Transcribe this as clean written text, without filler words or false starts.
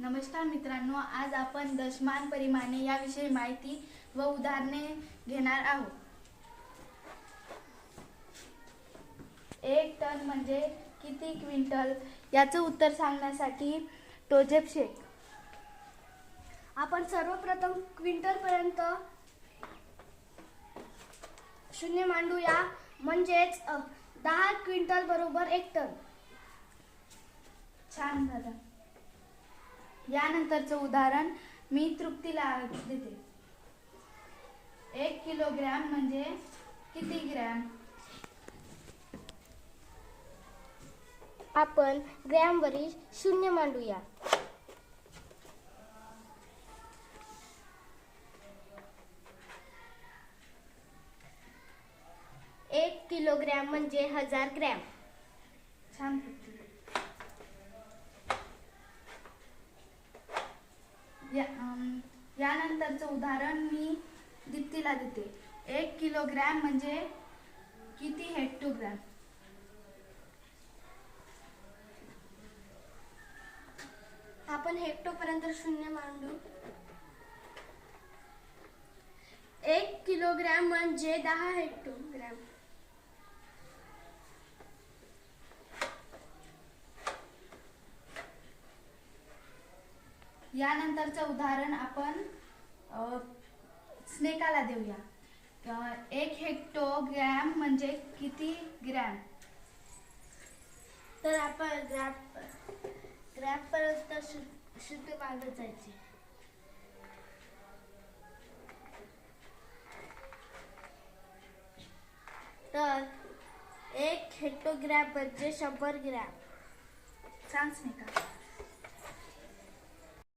नमस्कार मित्रांनो, आज आपण दशमान परिमाणे याविषयी माहिती व उदाहरणे घेणार आहोत. 1 टन म्हणजे किती क्विंटल याचं उत्तर सांगण्यासाठी टोजेप शेख. आपण सर्वप्रथम क्विंटल पर्यंत शून्य मांडूया, म्हणजेच 10 क्विंटल बरोबर 1 टन. छान दादा. यानंतरचं उदाहरण मी तृप्तीला देते. 1 किलोग्रॅम म्हणजे किती ग्रॅम? आपण ग्रॅमवरील शून्य मांडूया. एक किलोग्रॅम म्हणजे 1000 ग्रॅम. छान. यानंतरचं उदाहरण मी दीप्तीला देते. 1 किलोग्रॅम म्हणजे किती हेक्टोग्रॅम? आपण हेक्टोपर्यंत शून्य मांडू. 1 किलोग्रॅम म्हणजे 10 हेक्टोग्रॅम. यानंतरचं उदाहरण आपण स्नेकाला देऊया. 1 हेक्टोग्रॅम म्हणजे किती ग्रॅम? तर आपण ग्रॅमपर्यंत शून्य मांडत जायचे. तर 1 हेक्टोग्रॅम म्हणजे 100 ग्रॅम. छान स्नेका.